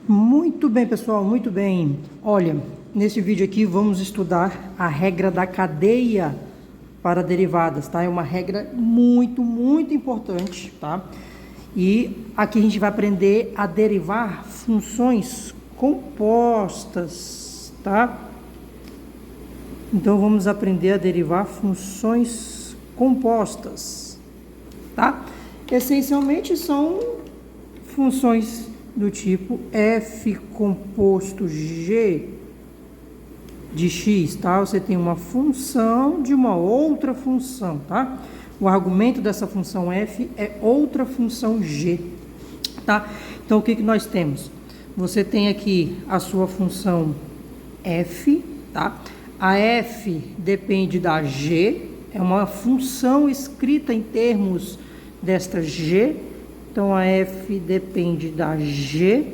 Muito bem, pessoal, muito bem. Olha, nesse vídeo aqui vamos estudar a regra da cadeia para derivadas, tá? É uma regra muito importante, tá? E aqui a gente vai aprender a derivar funções compostas, tá? Então vamos aprender a derivar funções compostas, tá? Essencialmente são funções do tipo f composto g de x, tá? Você tem uma função de uma outra função, tá? O argumento dessa função f é outra função g, tá? Então, o que nós temos? Você tem aqui a sua função f, tá? A f depende da g, é uma função escrita em termos desta g. Então, a f depende da g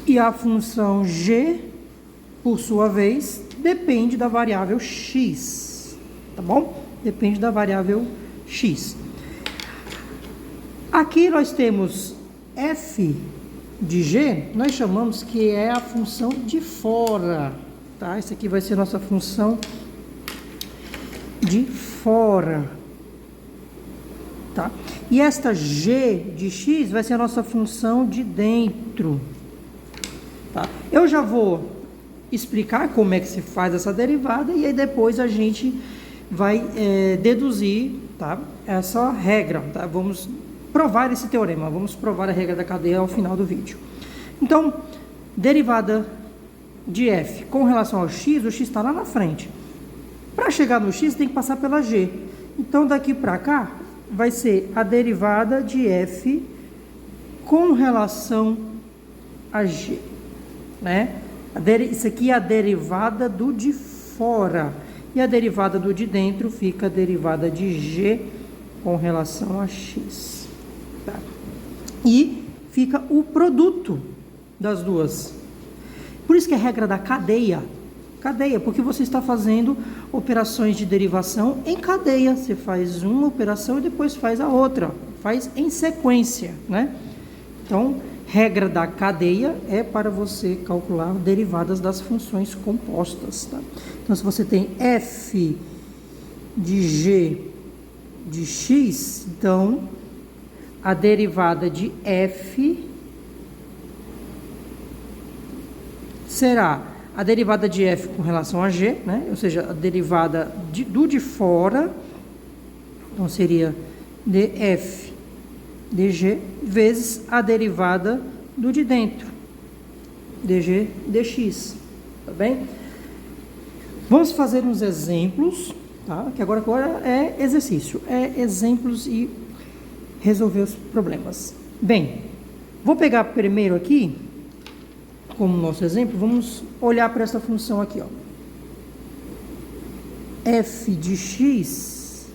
e a função g, por sua vez, depende da variável x, tá bom? Depende da variável x. Aqui nós temos f de g, nós chamamos que é a função de fora, tá? Essa aqui vai ser nossa função de fora, tá? E esta g de x vai ser a nossa função de dentro, tá? Eu já vou explicar como é que se faz essa derivada e aí depois a gente vai deduzir, tá? Essa regra, tá? Vamos provar esse teorema, vamos provar a regra da cadeia ao final do vídeo. Então, derivada de f com relação ao x, o x está lá na frente. Para chegar no x tem que passar pela g. Então, daqui para cá vai ser a derivada de f com relação a g, né? Isso aqui é a derivada do de fora. E a derivada do de dentro fica a derivada de g com relação a x. Tá? E fica o produto das duas. Por isso que é a regra da cadeia. Cadeia, porque você está fazendo operações de derivação em cadeia. Você faz uma operação e depois faz a outra. Faz em sequência, né? Então, regra da cadeia é para você calcular derivadas das funções compostas, tá? Então, se você tem f de g de x, então, a derivada de f será a derivada de f com relação a g, né? Ou seja, a derivada do de fora, então seria df dg, vezes a derivada do de dentro, dg dx, tá bem? Vamos fazer uns exemplos, tá? Que agora é exercício, é exemplos e resolver os problemas. Bem, vou pegar primeiro aqui, como nosso exemplo, vamos olhar para essa função aqui, ó. f de x,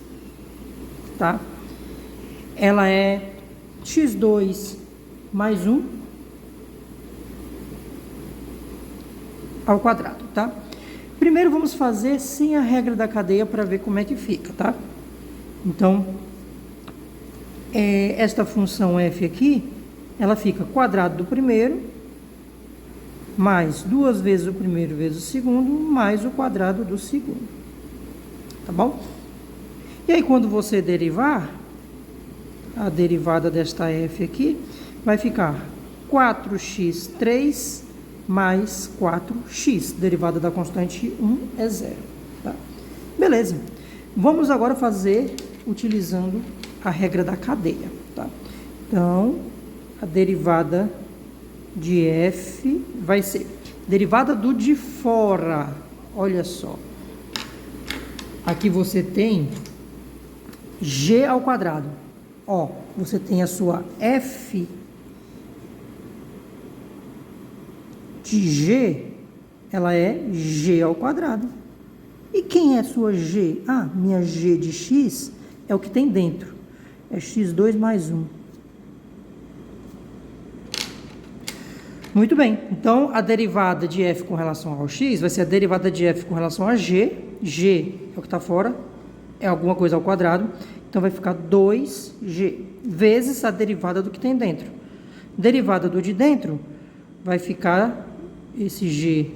tá? Ela é x2 mais 1 ao quadrado, tá? Primeiro vamos fazer sem a regra da cadeia para ver como é que fica, tá? Então, esta função f aqui, ela fica quadrado do primeiro, mais 2 vezes o primeiro vezes o segundo, mais o quadrado do segundo, tá bom? E aí, quando você derivar, a derivada desta f aqui vai ficar 4x3 mais 4x. Derivada da constante 1 é 0. Tá? Beleza. Vamos agora fazer utilizando a regra da cadeia. Tá? Então, a derivada de f vai ser derivada do de fora. Olha só. Aqui você tem g ao quadrado. Ó, você tem a sua f de g, ela é g ao quadrado. E quem é a sua g? Ah, minha g de x é o que tem dentro. É x2 mais 1. Muito bem. Então, a derivada de f com relação ao x vai ser a derivada de f com relação a g. G é o que está fora, é alguma coisa ao quadrado. Então, vai ficar 2g vezes a derivada do que tem dentro. Derivada do de dentro vai ficar esse g'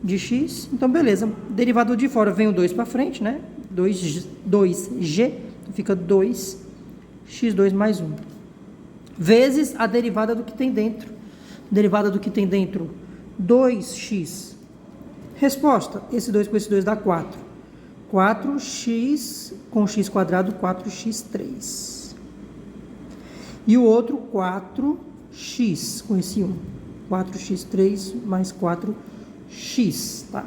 de x. Então, beleza. Derivada do de fora vem o 2 para frente, né? 2g, fica 2x2 mais 1. Vezes a derivada do que tem dentro. Derivada do que tem dentro, 2x. Resposta, esse 2 com esse 2 dá 4. 4x com x quadrado, 4x3. E o outro, 4x com esse 1. 4x3 mais 4x, tá?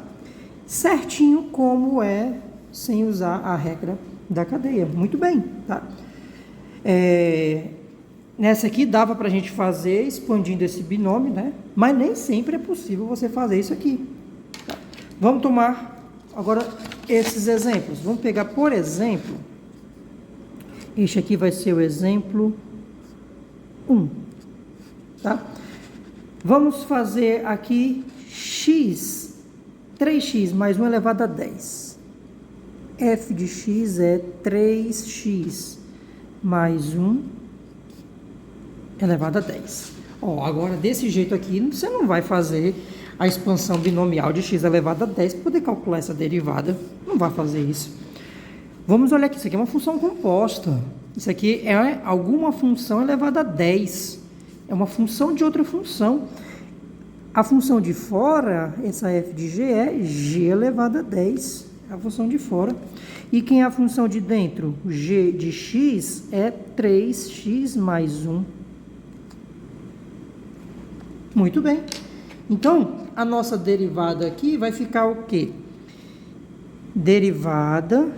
Certinho como é sem usar a regra da cadeia. Muito bem, tá? Nessa aqui dava para a gente fazer expandindo esse binômio, né? Mas nem sempre é possível você fazer isso aqui. Tá? Vamos tomar agora esses exemplos. Vamos pegar, por exemplo, este aqui vai ser o exemplo 1. Tá? Vamos fazer aqui x, 3x mais 1 elevado a 10. F de x é 3x mais 1 elevado a 10. Ó, agora, desse jeito aqui, você não vai fazer a expansão binomial de x elevado a 10 para poder calcular essa derivada. Não vai fazer isso. Vamos olhar aqui. Isso aqui é uma função composta. Isso aqui é alguma função elevada a 10. É uma função de outra função. A função de fora, essa f de g, é g elevado a 10. É a função de fora. E quem é a função de dentro? G de x é 3x mais 1. Muito bem. Então, a nossa derivada aqui vai ficar o quê? Derivada,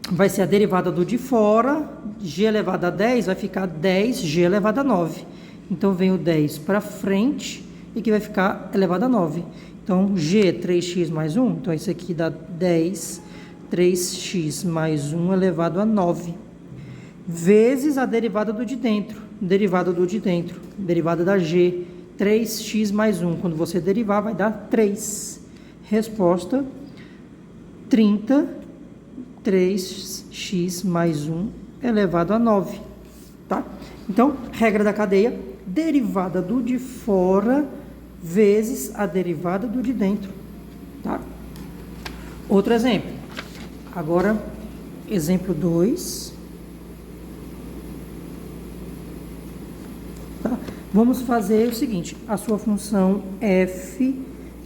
vai ser a derivada do de fora, g elevado a 10 vai ficar 10g elevado a 9. Então, vem o 10 para frente e que vai ficar elevado a 9. Então, g é 3x mais 1, então isso aqui dá 10, 3x mais 1 elevado a 9. Vezes a derivada do de dentro, derivada do de dentro, derivada da g, 3x mais 1. Quando você derivar, vai dar 3. Resposta, 30, 3x mais 1 elevado a 9. Tá? Então, regra da cadeia, derivada do de fora vezes a derivada do de dentro. Tá? Outro exemplo. Agora, exemplo 2. Tá? Vamos fazer o seguinte, a sua função f,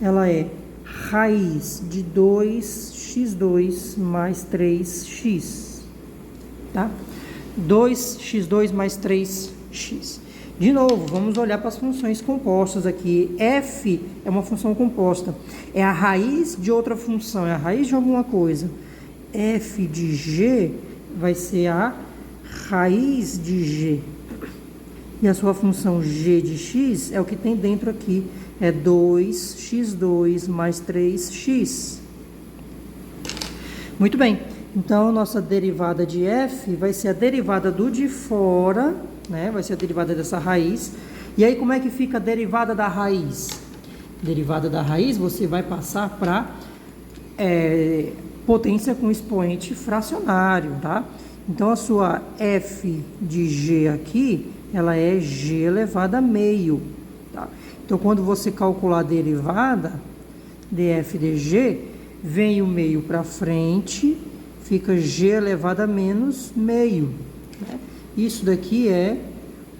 ela é raiz de 2x2 mais 3x, tá? 2x2 mais 3x. De novo, vamos olhar para as funções compostas aqui. F é uma função composta, é a raiz de outra função, é a raiz de alguma coisa. F de g vai ser a raiz de g. E a sua função g de x é o que tem dentro aqui, é 2x2 mais 3x. Muito bem, então nossa derivada de f vai ser a derivada do de fora, né? Vai ser a derivada dessa raiz. E aí como é que fica a derivada da raiz? Derivada da raiz você vai passar para potência com expoente fracionário, tá? Então a sua f de g aqui, ela é g elevado a meio, tá? Então, quando você calcular a derivada df de g, vem o meio para frente, fica g elevado a menos meio, né? Isso daqui é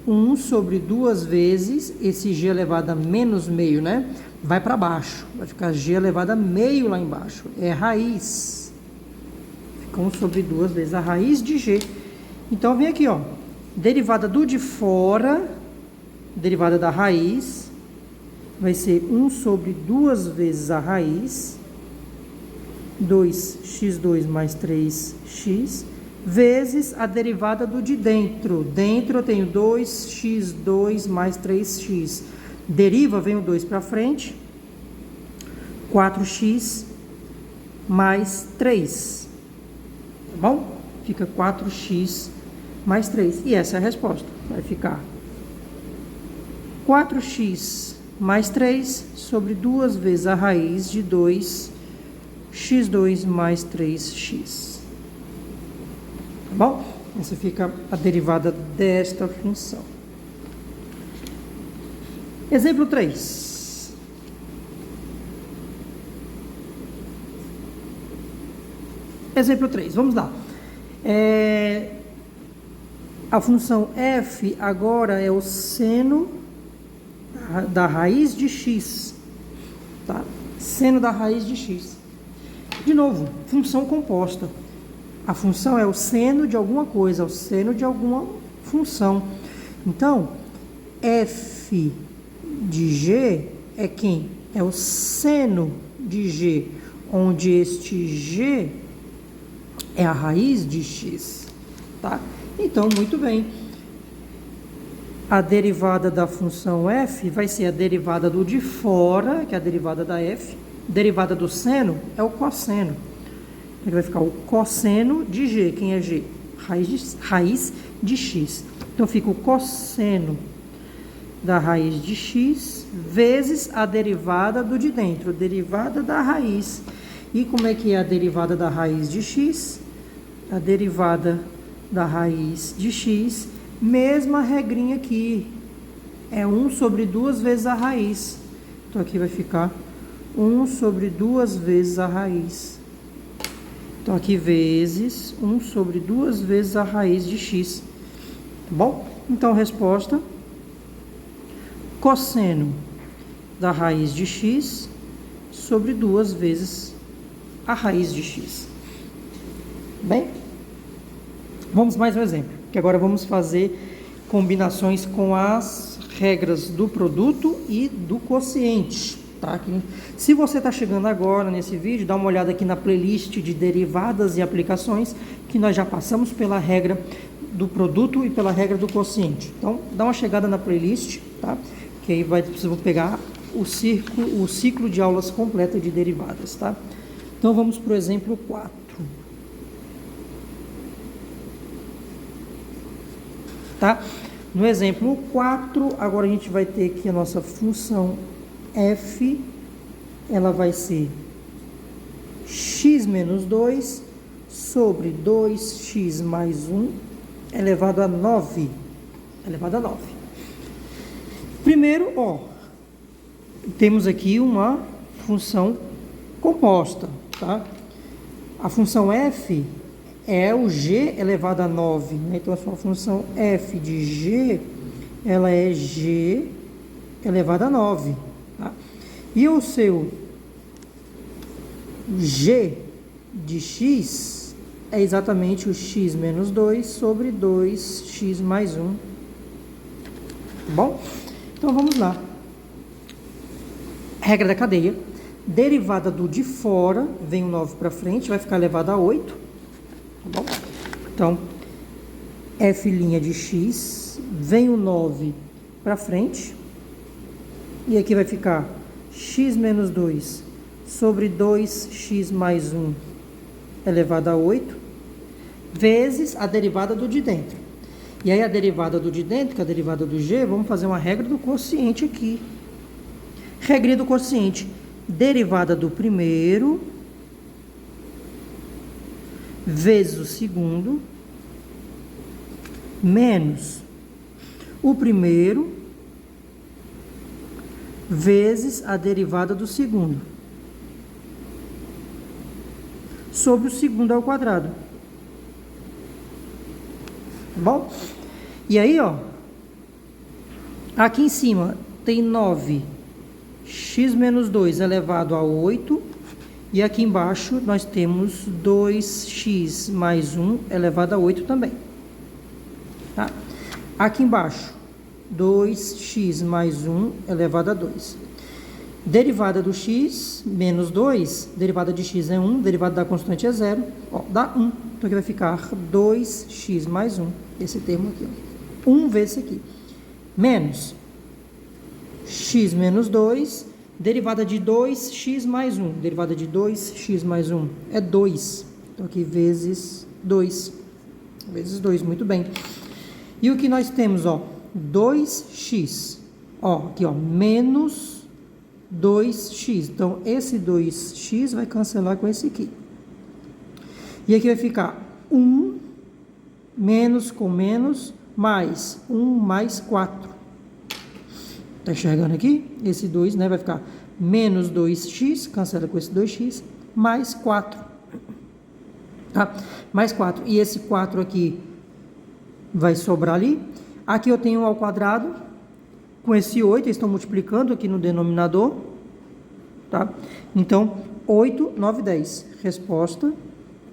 1 sobre 2 vezes esse g elevado a menos meio, né? Vai para baixo, vai ficar g elevado a meio lá embaixo, é raiz. Fica 1 sobre 2 vezes a raiz de g. Então, vem aqui, ó. Derivada do de fora, derivada da raiz, vai ser 1 sobre 2 vezes a raiz, 2x2 mais 3x, vezes a derivada do de dentro. Dentro eu tenho 2x2 mais 3x. Deriva, vem o 2 para frente, 4x mais 3. Tá bom? Fica 4x mais 3. E essa é a resposta. Vai ficar 4x mais 3 sobre 2 vezes a raiz de 2x2 mais 3x. Tá bom? Essa fica a derivada desta função. Exemplo 3. Exemplo 3, vamos lá. A função f agora é o seno da raiz de x. Tá? Seno da raiz de x. De novo, função composta. A função é o seno de alguma coisa, o seno de alguma função. Então, f de g é quem? É o seno de g, onde este g é a raiz de x. Tá? Então, muito bem. A derivada da função f vai ser a derivada do de fora, que é a derivada da f. Derivada do seno é o cosseno. Ele vai ficar o cosseno de g. Quem é g? Raiz de x. Então, fica o cosseno da raiz de x vezes a derivada do de dentro. Derivada da raiz. E como é que é a derivada da raiz de x? A derivada da raiz de x, mesma regrinha aqui. É 1 sobre 2 vezes a raiz. Então, aqui vai ficar 1 sobre 2 vezes a raiz. Então, aqui vezes 1 sobre 2 vezes a raiz de x. Tá bom? Então, resposta: cosseno da raiz de x sobre 2 vezes a raiz de x. Bem, vamos mais um exemplo, que agora vamos fazer combinações com as regras do produto e do quociente. Tá? Se você está chegando agora nesse vídeo, dá uma olhada aqui na playlist de derivadas e aplicações, que nós já passamos pela regra do produto e pela regra do quociente. Então, dá uma chegada na playlist, tá? Que aí vocês vão pegar o ciclo de aulas completo de derivadas. Tá? Então, vamos para o exemplo 4. Tá? No exemplo 4, agora a gente vai ter aqui a nossa função f, ela vai ser x menos 2 sobre 2x mais 1 elevado a 9. Elevado a 9. Primeiro, temos aqui uma função composta, tá? A função f é o g elevado a 9, né? Então, a sua função f de g, ela é g elevado a 9. Tá? E o seu g de x é exatamente o x menos 2 sobre 2x mais 1. Tá bom? Então, vamos lá. Regra da cadeia. Derivada do de fora, vem o 9 para frente, vai ficar elevado a 8. Tá bom? Então, f' de x, vem o 9 para frente. E aqui vai ficar x menos 2 sobre 2x mais 1 elevado a 8, vezes a derivada do de dentro. E aí, a derivada do de dentro, que é a derivada do g, vamos fazer uma regra do quociente aqui. Regrinha do quociente. Derivada do primeiro vezes o segundo menos o primeiro vezes a derivada do segundo sobre o segundo ao quadrado. Tá bom? E aí, aqui em cima tem 9 x menos 2 elevado a 8, e aqui embaixo nós temos 2x mais 1 elevado a 8 também. Tá? Aqui embaixo, 2x mais 1 elevado a 2. Derivada do x menos 2, derivada de x é 1, derivada da constante é 0, dá 1. Então, aqui vai ficar 2x mais 1, esse termo aqui. 1 vezes esse aqui. Menos x menos 2, derivada de 2x mais 1. Derivada de 2x mais 1 é 2. Então, aqui vezes 2. Vezes 2, muito bem. E o que nós temos, 2x. Aqui, menos 2x. Então, esse 2x vai cancelar com esse aqui. E aqui vai ficar 1 menos com menos, mais 1 mais 4. Tá enxergando aqui? Esse 2, né, vai ficar menos 2x, cancela com esse 2x, mais 4. Tá? Mais 4. E esse 4 aqui vai sobrar ali. Aqui eu tenho 1 ao quadrado. Com esse 8, eles estão multiplicando aqui no denominador. Tá? Então, 8, 9, 10. Resposta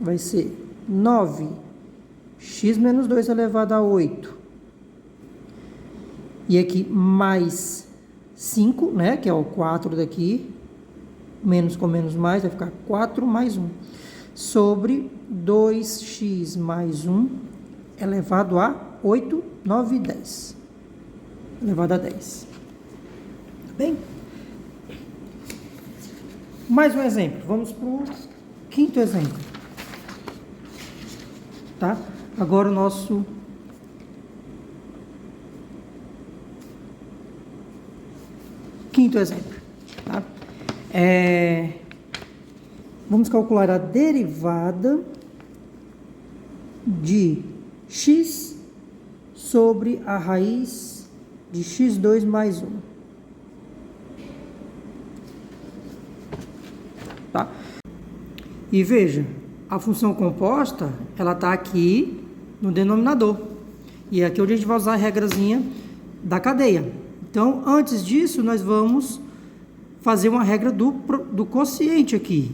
vai ser 9x menos 2 elevado a 8. E aqui mais 5, né? Que é o 4 daqui. Menos com menos mais, vai ficar 4 mais 1. Sobre 2x mais 1 elevado a 8, 9 e 10. Elevado a 10. Tá bem? Mais um exemplo. Vamos para o quinto exemplo. Tá? Agora o nosso quinto exemplo. Tá? Vamos calcular a derivada de x sobre a raiz de x2 mais 1. Tá? E veja, a função composta, ela está aqui no denominador. E é aqui onde a gente vai usar a regrazinha da cadeia. Então, antes disso, nós vamos fazer uma regra do quociente aqui.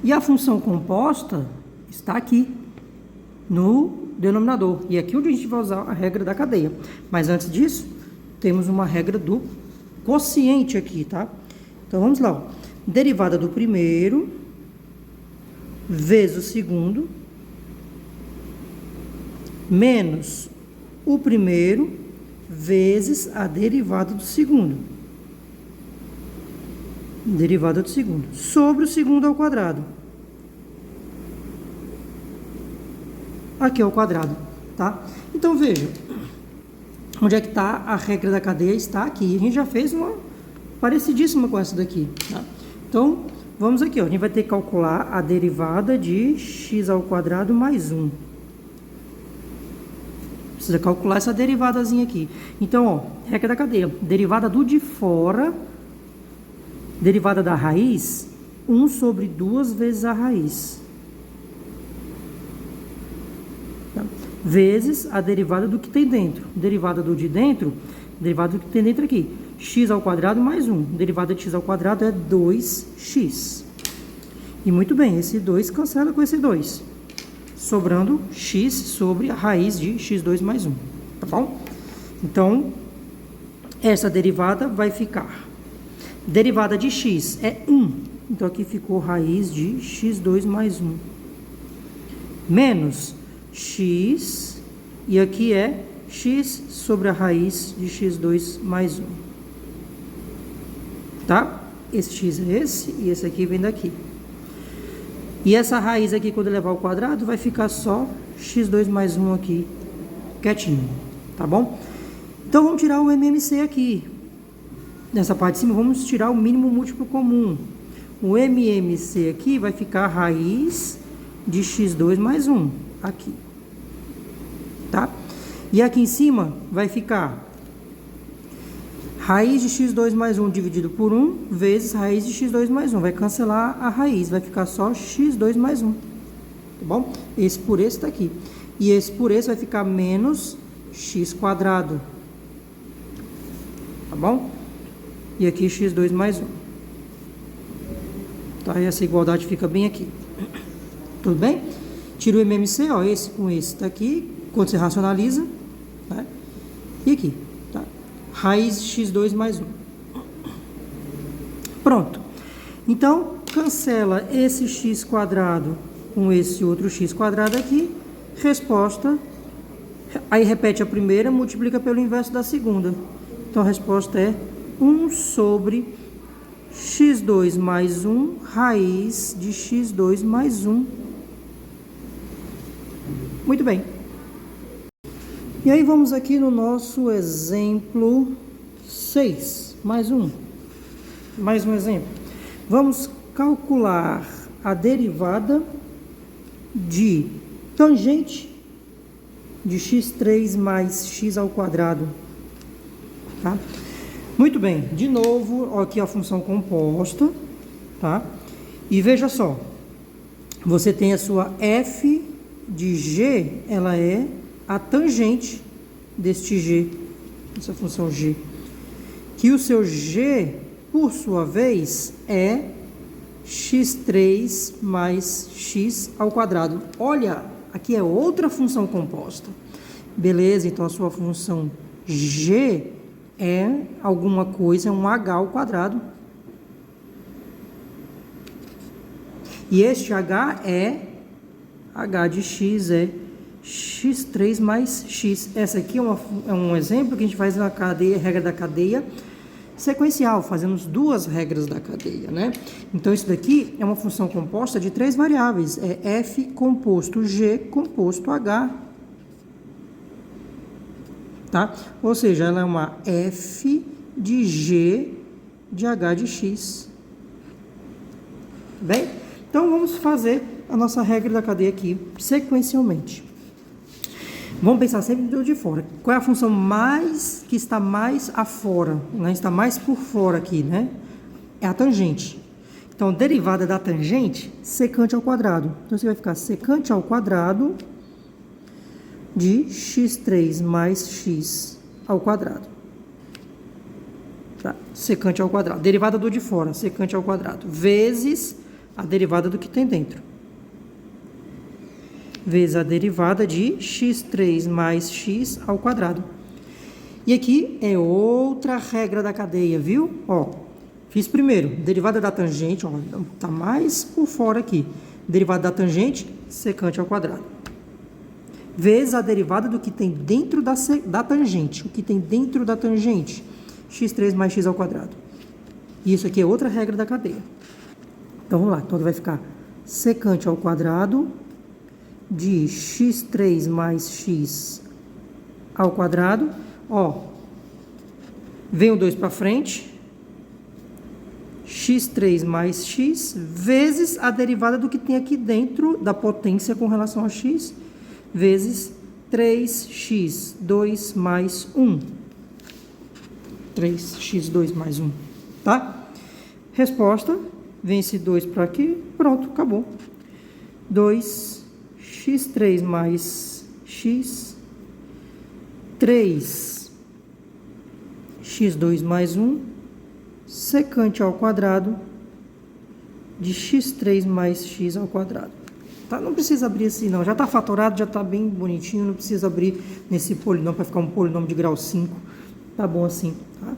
E a função composta está aqui no denominador. E aqui onde a gente vai usar a regra da cadeia. Mas antes disso, temos uma regra do quociente aqui, tá? Então vamos lá. Ó. Derivada do primeiro vezes o segundo menos o primeiro vezes a derivada do segundo. Derivada do segundo. Sobre o segundo ao quadrado. Aqui é o quadrado, tá? Então, veja. Onde é que está a regra da cadeia? Está aqui. A gente já fez uma parecidíssima com essa daqui, tá? Então, vamos aqui, ó. A gente vai ter que calcular a derivada de x ao quadrado mais 1. Precisa calcular essa derivadazinha aqui. Então, ó, regra da cadeia. Derivada do de fora... Derivada da raiz, 1 sobre 2 vezes a raiz. Tá? Vezes a derivada do que tem dentro. Derivada do de dentro, derivada do que tem dentro aqui. X ao quadrado mais 1. Derivada de x ao quadrado é 2x. E muito bem, esse 2 cancela com esse 2. Sobrando x sobre a raiz de x2 mais 1. Tá bom? Então, essa derivada vai ficar... Derivada de x é 1. Então, aqui ficou raiz de x2 mais 1. Menos x. E aqui é x sobre a raiz de x2 mais 1. Tá? Esse x é esse e esse aqui vem daqui. E essa raiz aqui, quando levar ao quadrado, vai ficar só x2 mais 1 aqui, quietinho. Tá bom? Então, vamos tirar o MMC aqui. Nessa parte de cima, vamos tirar o mínimo múltiplo comum. O MMC aqui vai ficar a raiz de x2 mais 1. Aqui. Tá? E aqui em cima vai ficar raiz de x2 mais 1 dividido por 1 vezes raiz de x2 mais 1. Vai cancelar a raiz, vai ficar só x2 mais 1. Tá bom? Esse por esse está aqui. E esse por esse vai ficar menos x quadrado. Tá bom? E aqui x2 mais 1. Tá? E essa igualdade fica bem aqui. Tudo bem? Tira o MMC, ó, esse com esse tá aqui, quando você racionaliza, né? E aqui, tá? Raiz de x2 mais 1. Pronto. Então, cancela esse x quadrado com esse outro x quadrado aqui. Resposta. Aí repete a primeira, multiplica pelo inverso da segunda. Então, a resposta é 1 sobre x2 mais 1 raiz de x2 mais 1. Muito bem. E aí, vamos aqui no nosso exemplo 6. Mais um exemplo. Vamos calcular a derivada de tangente de x3 mais x ao quadrado. Tá? Muito bem. De novo, aqui a função composta. Tá? E veja só. Você tem a sua f de g, ela é a tangente deste g, essa função g. Que o seu g, por sua vez, é x3 mais x ao quadrado. Olha, aqui é outra função composta. Beleza, então a sua função g é alguma coisa, é um h ao quadrado. E este h é, h de x é x3 mais x. Essa aqui é um exemplo que a gente faz na cadeia, regra da cadeia sequencial. Fazemos duas regras da cadeia, né? Então, isso daqui é uma função composta de 3 variáveis. É f composto g composto h. Tá? Ou seja, ela é uma f de g de h de x. Bem? Então, vamos fazer a nossa regra da cadeia aqui sequencialmente. Vamos pensar sempre do de fora. Qual é a função que está mais afora, né? Está mais por fora aqui, né? É a tangente. Então, derivada da tangente, secante ao quadrado. Então, você vai ficar secante ao quadrado de x3 mais x ao quadrado. Tá? Secante ao quadrado. Derivada do de fora, secante ao quadrado. Vezes a derivada do que tem dentro. Vezes a derivada de x3 mais x ao quadrado. E aqui é outra regra da cadeia, viu? Ó, fiz primeiro, derivada da tangente, ó, tá mais por fora aqui. Derivada da tangente, secante ao quadrado. Vezes a derivada do que tem dentro da tangente. O que tem dentro da tangente, x3 mais x ao quadrado. E isso aqui é outra regra da cadeia. Então, vamos lá. Então, vai ficar secante ao quadrado de x3 mais x ao quadrado. Ó, vem o 2 para frente. X3 mais x vezes a derivada do que tem aqui dentro da potência com relação a x, vezes 3x2 mais 1. 3x2 mais 1, tá? Resposta, vem esse 2 para aqui, pronto, acabou. 2x3 mais x, 3x2 mais 1, secante ao quadrado de x3 mais x ao quadrado. Tá? Não precisa abrir assim não, já está fatorado, já está bem bonitinho, não precisa abrir nesse polinômio para ficar um polinômio de grau 5. Tá bom assim, tá?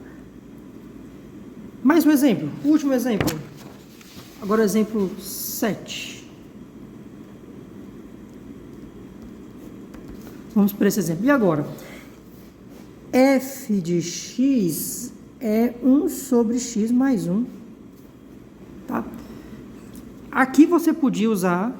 Mais um exemplo, último exemplo. Agora o exemplo 7. Vamos para esse exemplo. E agora? F de x é 1 sobre x mais 1. Tá? Aqui você podia usar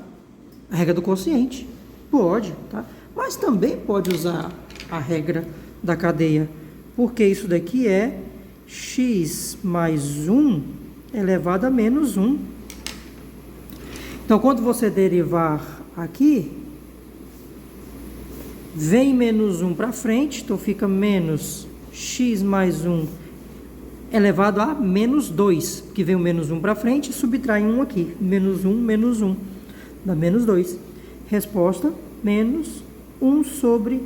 a regra do quociente. Pode, tá? Mas também pode usar a regra da cadeia. Porque isso daqui é x mais 1 elevado a menos 1. Então, quando você derivar aqui, vem menos 1 para frente, então fica menos x mais 1 elevado a menos 2, que vem o menos 1 para frente, subtrai 1 aqui, menos 1, dá menos 2. Resposta, menos 1 sobre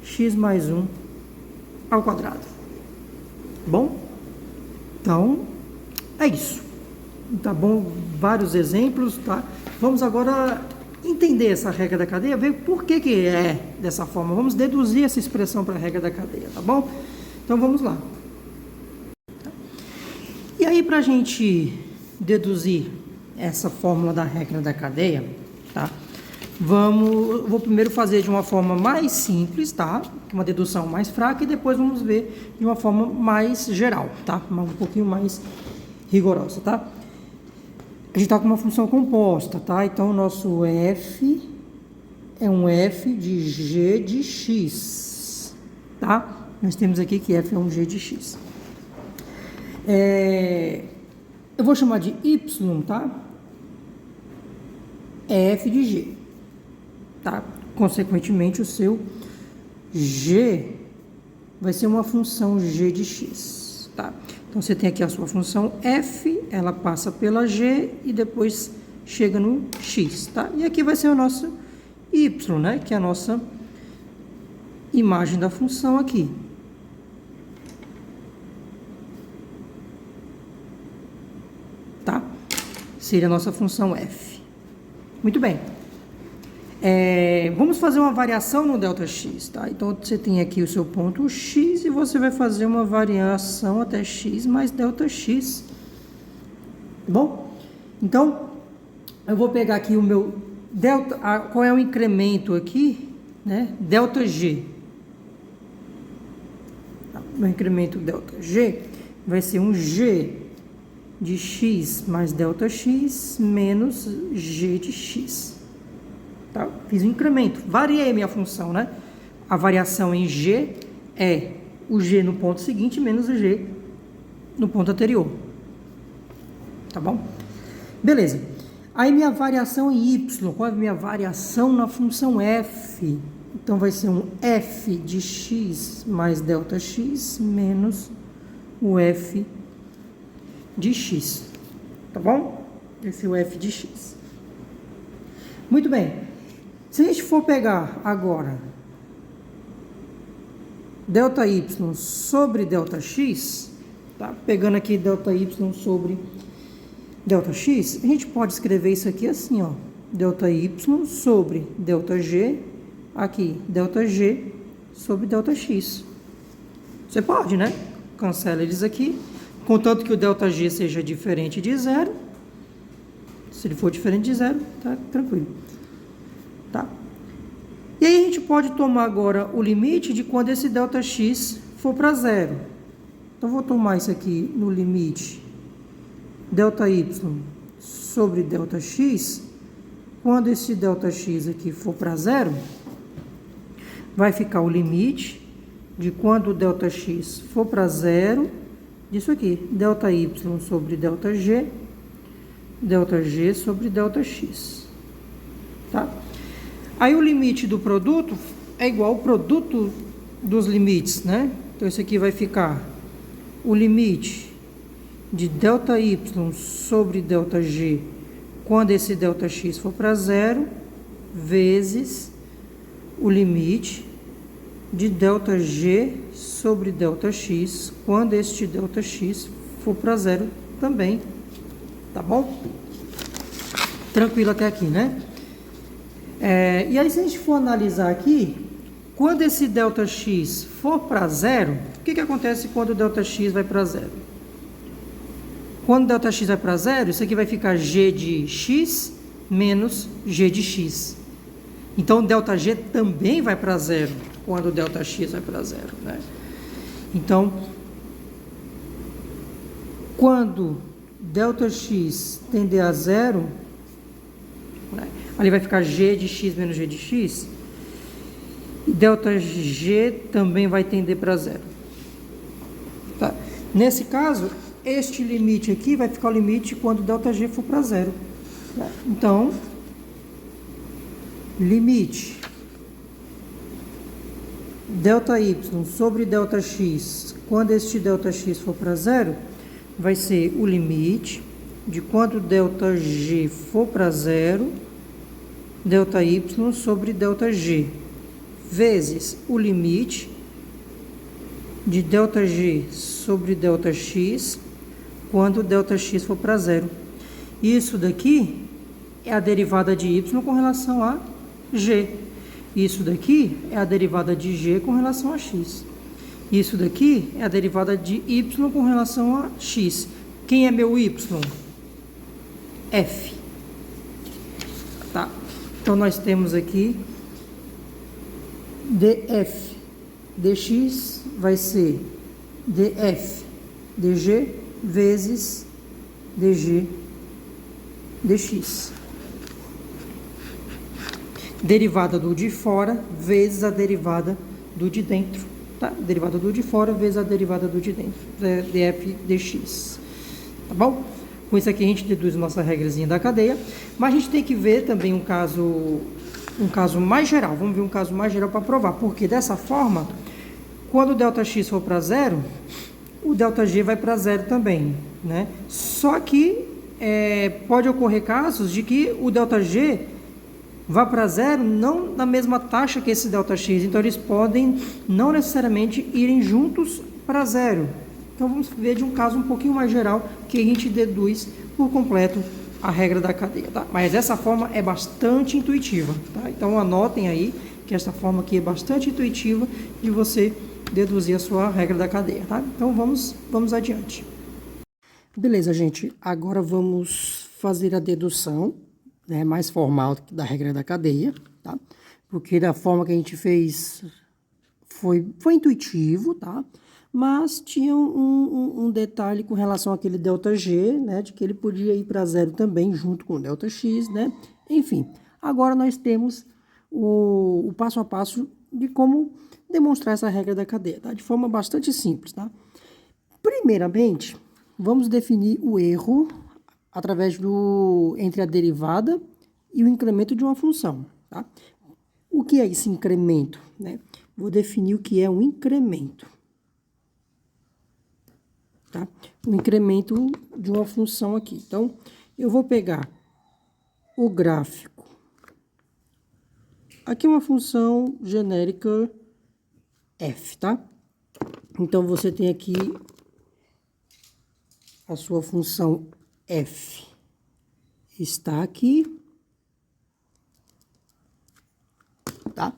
x mais 1 ao quadrado. Bom? Então, é isso. Tá bom? Vários exemplos, tá? Vamos agora entender essa regra da cadeia, ver por que é dessa forma. Vamos deduzir essa expressão para a regra da cadeia, tá bom? Então, vamos lá. E aí, para a gente deduzir essa fórmula da regra da cadeia, tá? vou primeiro fazer de uma forma mais simples, tá? Uma dedução mais fraca, e depois vamos ver de uma forma mais geral, tá? Um pouquinho mais rigorosa, tá? A gente está com uma função composta, tá? Então, o nosso f é um f de g de x, tá? Nós temos aqui que f é um g de x. Eu vou chamar de y, tá? É f de g, tá? Consequentemente, o seu g vai ser uma função g de x, tá? Então, você tem aqui a sua função f, ela passa pela g e depois chega no x, tá? E aqui vai ser o nosso y, né? Que é a nossa imagem da função aqui. Tá? Seria a nossa função f. Muito bem. Vamos fazer uma variação no ΔX, tá? Então, você tem aqui o seu ponto x e você vai fazer uma variação até x mais ΔX. Tá bom? Então, eu vou pegar aqui o meu qual é o incremento aqui, né? ΔG. O incremento ΔG vai ser um g de x mais ΔX menos g de x. Tá? Fiz um incremento, variei a minha função, né? A variação em g é o g no ponto seguinte menos o g no ponto anterior. Tá bom? Beleza. Aí minha variação em y, qual é a minha variação na função f? Então vai ser um f de x mais ΔX menos o f de x. Tá bom? Esse é o f de x. Muito bem. Se a gente for pegar agora ΔY sobre ΔX, tá? Pegando aqui ΔY sobre ΔX, a gente pode escrever isso aqui assim, ó. ΔY sobre ΔG, aqui, ΔG sobre ΔX. Você pode, né? Cancela eles aqui, contanto que o ΔG seja diferente de zero. Se ele for diferente de zero, tá tranquilo. Tá? E aí a gente pode tomar agora o limite de quando esse ΔX for para zero. Então, vou tomar isso aqui no limite ΔY sobre ΔX. Quando esse ΔX aqui for para zero, vai ficar o limite de quando o ΔX for para zero, disso aqui, ΔY sobre ΔG, ΔG sobre ΔX. Tá? Aí o limite do produto é igual ao produto dos limites, né? Então, isso aqui vai ficar o limite de ΔY sobre ΔG quando esse ΔX for para zero, vezes o limite de ΔG sobre ΔX quando este ΔX for para zero também. Tá bom? Tranquilo até aqui, né? E aí, se a gente for analisar aqui, quando esse ΔX for para zero, o que acontece quando o ΔX vai para zero? Quando o ΔX vai para zero, isso aqui vai ficar g de x menos g de x. Então, o ΔG também vai para zero quando o ΔX vai para zero, né? Então, quando ΔX tender a zero, né, ali vai ficar g de x menos g de x, e ΔG também vai tender para zero. Tá? Nesse caso, este limite aqui vai ficar o limite quando ΔG for para zero. Tá? Então, limite ΔY sobre ΔX, quando este ΔX for para zero, vai ser o limite de quando ΔG for para zero, ΔY sobre ΔG, vezes o limite de ΔG sobre ΔX, quando ΔX for para zero. Isso daqui é a derivada de y com relação a g. Isso daqui é a derivada de g com relação a x. Isso daqui é a derivada de y com relação a x. Quem é meu y? F. Tá? Então, nós temos aqui df dx vai ser df dg vezes dg dx. Derivada do de fora vezes a derivada do de dentro, tá? Derivada do de fora vezes a derivada do de dentro, df dx, tá bom? Com isso aqui a gente deduz a nossa regrazinha da cadeia, mas a gente tem que ver também um caso mais geral. Vamos ver um caso mais geral para provar, porque dessa forma, quando o ΔX for para zero, o ΔG vai para zero também, né? Só que pode ocorrer casos de que o ΔG vá para zero não na mesma taxa que esse ΔX, então eles podem não necessariamente irem juntos para zero. Então vamos ver de um caso um pouquinho mais geral que a gente deduz por completo a regra da cadeia, tá? Mas essa forma é bastante intuitiva, tá? Então anotem aí que essa forma aqui é bastante intuitiva de você deduzir a sua regra da cadeia, tá? Então vamos adiante. Beleza, gente. Agora vamos fazer a dedução, né, mais formal da regra da cadeia, tá? Porque da forma que a gente fez foi intuitivo, tá? Mas tinha um detalhe com relação àquele ΔG, né, de que ele podia ir para zero também, junto com o ΔX, né? Enfim, agora nós temos o passo a passo de como demonstrar essa regra da cadeia, tá? De forma bastante simples, tá? Primeiramente, vamos definir o erro através entre a derivada e o incremento de uma função, tá? O que é esse incremento, né? Vou definir o que é um incremento. Tá? O incremento de uma função aqui. Então, eu vou pegar o gráfico. Aqui é uma função genérica f, tá? Então, você tem aqui a sua função f. Está aqui. Tá?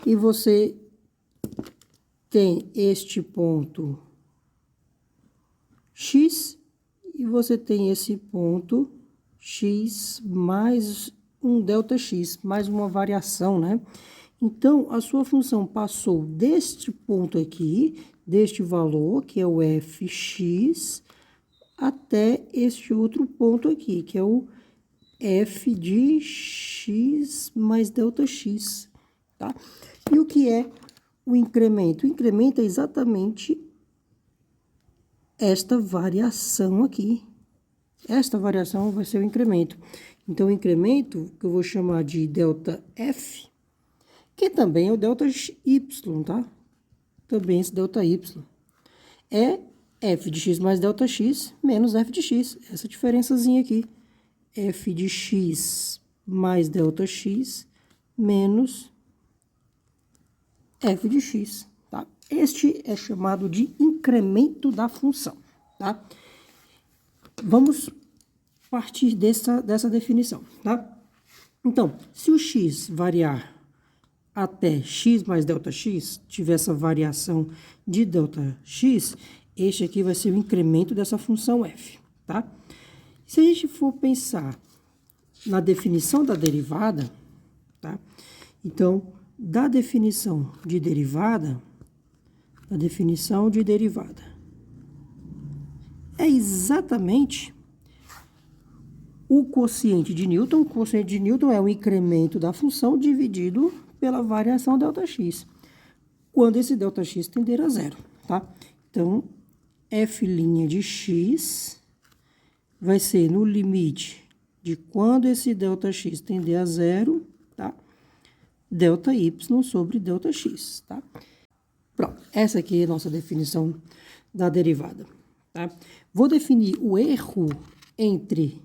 E você tem este ponto x, e você tem esse ponto x mais um ΔX, mais uma variação, né? Então, a sua função passou deste ponto aqui, deste valor, que é o fx, até este outro ponto aqui, que é o f de x mais ΔX, tá? E o que é o incremento? O incremento é exatamente esta variação aqui. Esta variação vai ser o incremento. Então, o incremento, que eu vou chamar de ΔF, que também é o ΔY, tá? Também esse ΔY. É f de x mais ΔX menos f de x. Essa diferençazinha aqui. F de x mais ΔX menos f de x. Tá? Este é chamado de incremento da função, tá? Vamos partir dessa definição, tá? Então, se o x variar até x mais ΔX, tiver essa variação de ΔX, este aqui vai ser o incremento dessa função f, tá? Se a gente for pensar na definição da derivada, tá? Então, da definição de derivada, é exatamente o quociente de Newton. O quociente de Newton é o incremento da função dividido pela variação ΔX, quando esse ΔX tender a zero, tá? Então, f' de x vai ser no limite de quando esse ΔX tender a zero, tá? ΔY sobre ΔX, tá? Pronto, essa aqui é a nossa definição da derivada, tá? Vou definir o erro entre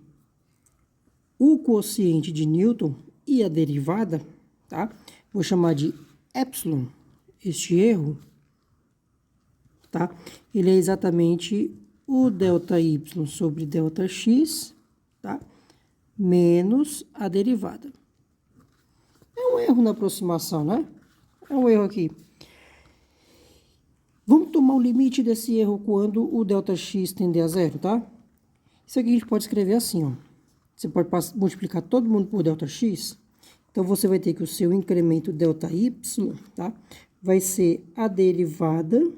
o quociente de Newton e a derivada, tá? Vou chamar de epsilon, este erro, tá? Ele é exatamente o ΔY sobre ΔX, tá? Menos a derivada. É um erro na aproximação, né? É um erro aqui. Vamos tomar o limite desse erro quando o ΔX tender a zero, tá? Isso aqui a gente pode escrever assim, ó. Você pode multiplicar todo mundo por ΔX Então, você vai ter que o seu incremento ΔY, tá? Vai ser a derivada,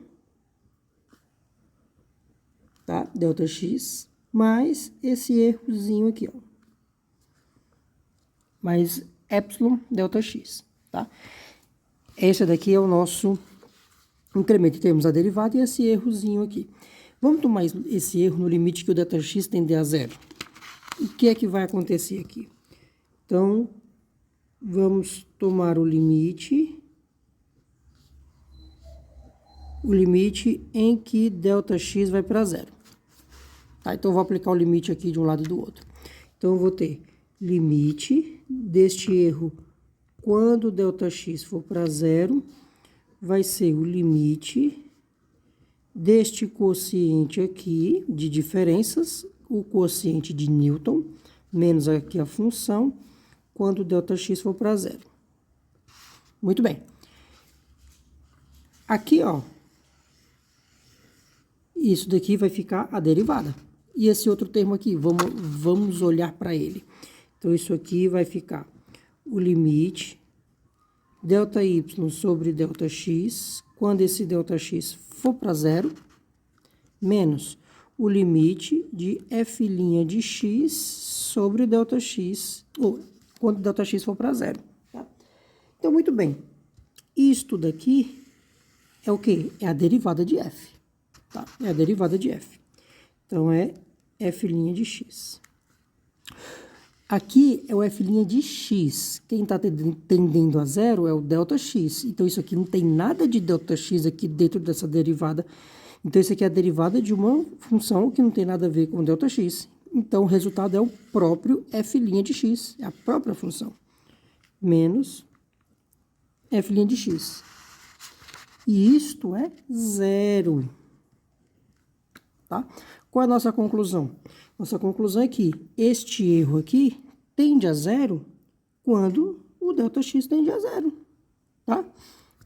tá? Δx, mais esse errozinho aqui, ó. Mais epsilon Δx, tá? Esse daqui é o nosso incremento. Temos a derivada e esse errozinho aqui. Vamos tomar esse erro no limite que o Δx tende a zero. O que é que vai acontecer aqui? Então, vamos tomar o limite em que Δx vai para zero. Tá? Então, eu vou aplicar o limite aqui de um lado e do outro. Então, eu vou ter limite deste erro quando Δx for para zero, vai ser o limite deste quociente aqui de diferenças, o quociente de Newton, menos aqui a função, quando Δx for para zero. Muito bem. Aqui, ó, isso daqui vai ficar a derivada. E esse outro termo aqui, vamos olhar para ele. Então, isso aqui vai ficar o limite ΔY sobre Δx, quando esse Δx for para zero, menos o limite de f' de x sobre Δx, ou quando Δx for para zero. Tá? Então, muito bem. Isto daqui é o quê? É a derivada de f. Tá? É a derivada de f. Então, é f' de x. Aqui é o f' de x. Quem está tendendo a zero é o Δx. Então, isso aqui não tem nada de Δx aqui dentro dessa derivada. Então, isso aqui é a derivada de uma função que não tem nada a ver com Δx. Então, o resultado é o próprio f' de x. É a própria função. Menos f' de x. E isto é zero. Tá? Qual é a nossa conclusão? Nossa conclusão é que este erro aqui tende a zero quando o Δx tende a zero, tá?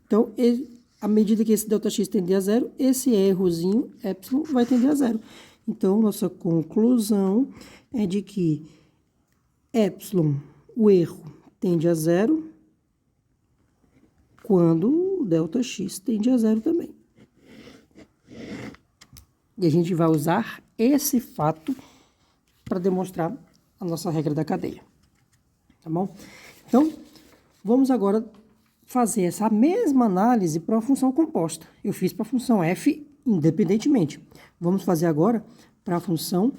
Então, à medida que esse Δx tende a zero, esse errozinho, epsilon, vai tender a zero. Então, nossa conclusão é de que epsilon, o erro, tende a zero quando o Δx tende a zero também. E a gente vai usar esse fato para demonstrar a nossa regra da cadeia. Tá bom? Então, vamos agora fazer essa mesma análise para uma função composta. Eu fiz para a função f independentemente. Vamos fazer agora para a função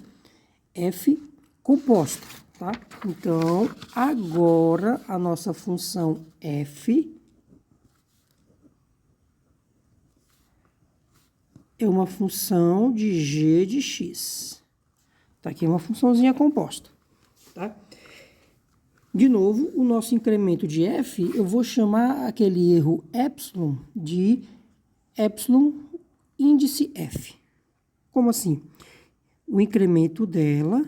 f composta, tá? Então, agora a nossa função f é uma função de g de x. Tá aqui uma funçãozinha composta, tá? De novo, o nosso incremento de f, eu vou chamar aquele erro epsilon de epsilon índice f. Como assim? O incremento dela,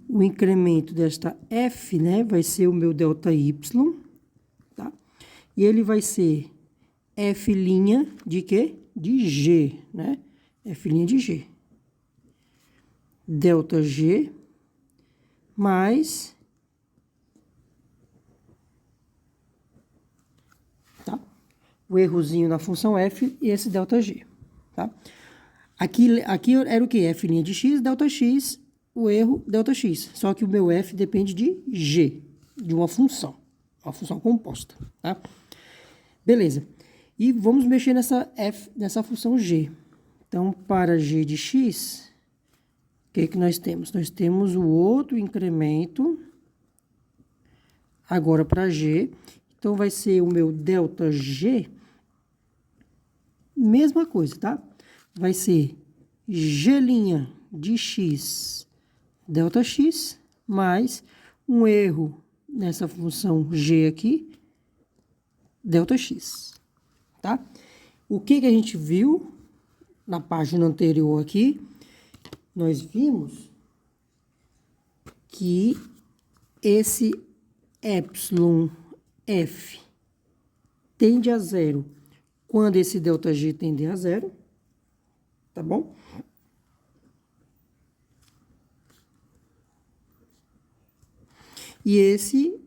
o incremento desta f, né, vai ser o meu ΔY, tá? E ele vai ser f' de quê? De g, né? F' de g. ΔG mais, tá? O errozinho na função f e esse ΔG, tá? Aqui era o que? F' de x, Δx, o erro Δx. Só que o meu f depende de g, de uma função composta, tá? Beleza. E vamos mexer nessa função g. Então, para g de x, o que que nós temos? Nós temos o outro incremento, agora para g. Então, vai ser o meu ΔG, mesma coisa, tá? Vai ser g' de x, Δx, mais um erro nessa função g aqui, Δx. Tá? O que que a gente viu na página anterior aqui? Nós vimos que esse epsilon f tende a zero quando esse ΔG tende a zero, tá bom? E esse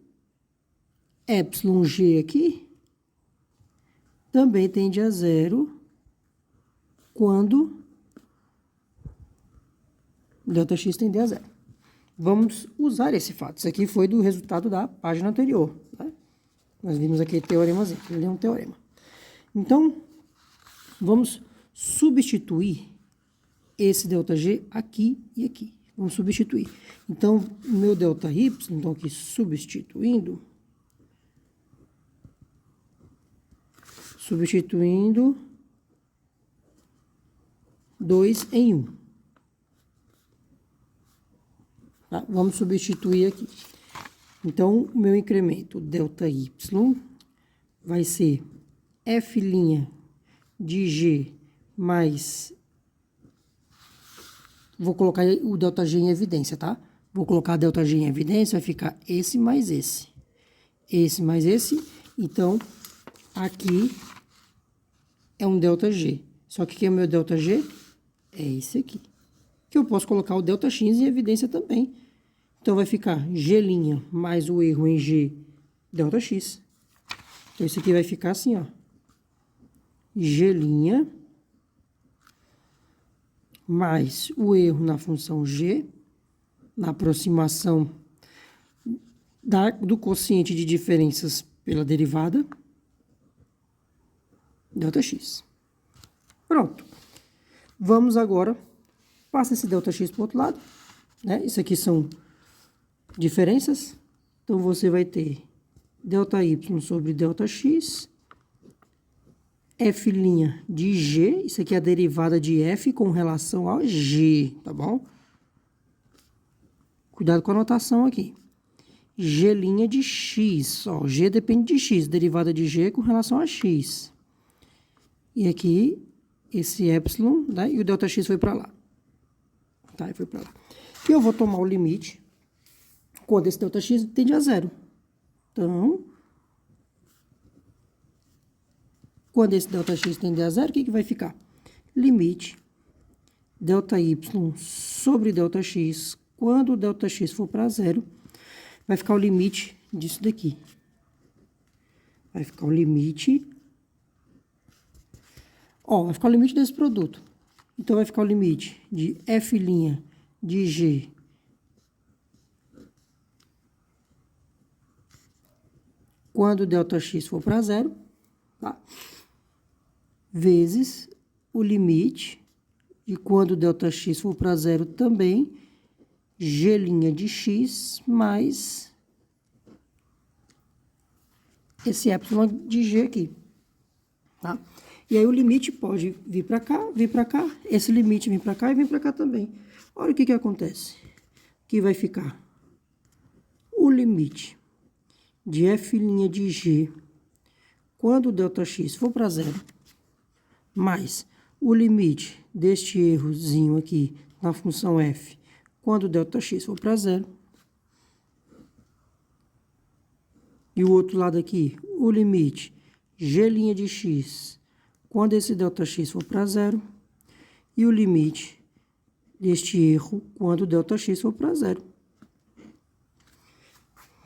epsilon g aqui também tende a zero quando ΔX tende a zero. Vamos usar esse fato. Isso aqui foi do resultado da página anterior. Tá? Nós vimos aqui teoremazinho. Ele é um teorema. Então, vamos substituir esse ΔG aqui e aqui. Vamos substituir. Então, meu ΔY, então aqui substituindo 2 em 1. Tá? Vamos substituir aqui. Então, o meu incremento ΔY vai ser F' de G mais... Vou colocar o ΔG em evidência, tá? Vou colocar ΔG em evidência, vai ficar esse mais esse. Esse mais esse. Então, aqui é um ΔG. Só que quem é o meu ΔG? É esse aqui. Que eu posso colocar o ΔX em evidência também. Então, vai ficar G' mais o erro em G ΔX. Então, isso aqui vai ficar assim, ó. G' mais o erro na função g, na aproximação do quociente de diferenças pela derivada, ΔX. Pronto. Vamos agora, passa esse ΔX para o outro lado, né? Isso aqui são diferenças. Então, você vai ter ΔY sobre ΔX, F' de G, isso aqui é a derivada de F com relação a G, tá bom? Cuidado com a anotação aqui. G' de X, ó, G depende de X, derivada de G com relação a X. E aqui, esse epsilon, né? E o ΔX foi para lá. Tá, foi para lá. E eu vou tomar o limite quando esse ΔX tende a zero. Então... Quando esse ΔX tender a zero, o que vai ficar? Limite ΔY sobre ΔX, quando o ΔX for para zero, vai ficar o limite disso daqui. Vai ficar o limite... Ó, vai ficar o limite desse produto. Então, vai ficar o limite de F' de G quando o ΔX for para zero, tá? Vezes o limite de quando o ΔX for para zero também, G' de X mais esse epsilon de G aqui, tá? E aí o limite pode vir para cá, esse limite vem para cá e vem para cá também. Olha o que acontece. Aqui vai ficar o limite de F' de G quando o ΔX for para zero, mais o limite deste errozinho aqui na função f, quando o ΔX for para zero. E o outro lado aqui, o limite G' de X, quando esse ΔX for para zero. E o limite deste erro, quando o ΔX for para zero.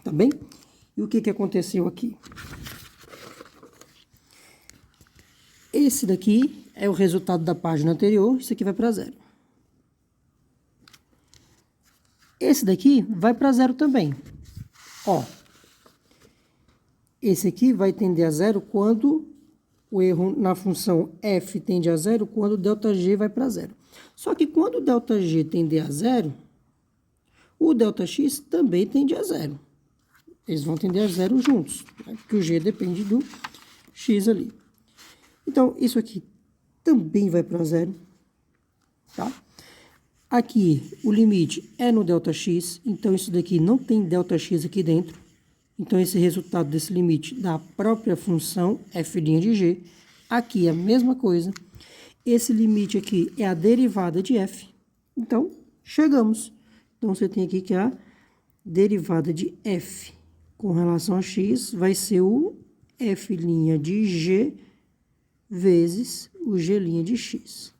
Tá bem? E o que aconteceu aqui? Esse daqui é o resultado da página anterior, isso aqui vai para zero. Esse daqui vai para zero também. Ó, esse aqui vai tender a zero quando o erro na função f tende a zero, quando o ΔG vai para zero. Só que quando o ΔG tender a zero, o ΔX também tende a zero. Eles vão tender a zero juntos, né? Porque o G depende do X ali. Então, isso aqui também vai para zero, tá? Aqui, o limite é no ΔX, então isso daqui não tem ΔX aqui dentro. Então, esse resultado desse limite da própria função f' de g. Aqui é a mesma coisa. Esse limite aqui é a derivada de f. Então, chegamos. Então, você tem aqui que a derivada de f com relação a x vai ser o f' de g vezes o g' de x.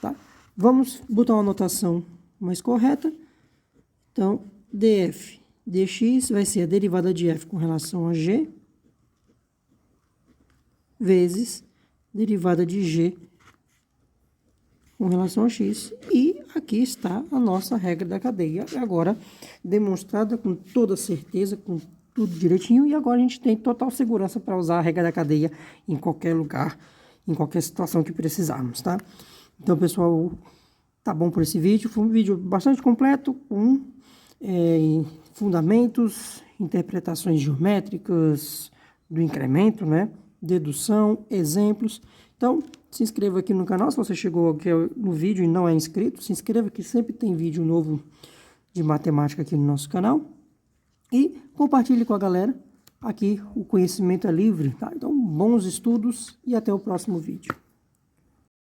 Tá? Vamos botar uma notação mais correta. Então, df dx vai ser a derivada de f com relação a g, vezes derivada de g com relação a x. E aqui está a nossa regra da cadeia, agora demonstrada com toda certeza, com tudo direitinho, e agora a gente tem total segurança para usar a regra da cadeia em qualquer lugar, em qualquer situação que precisarmos, tá? Então, pessoal, tá bom por esse vídeo. Foi um vídeo bastante completo, com fundamentos, interpretações geométricas do incremento, né? Dedução, exemplos. Então, se inscreva aqui no canal, se você chegou aqui no vídeo e não é inscrito, se inscreva que sempre tem vídeo novo de matemática aqui no nosso canal. E compartilhe com a galera. Aqui o conhecimento é livre, tá? Então, bons estudos e até o próximo vídeo.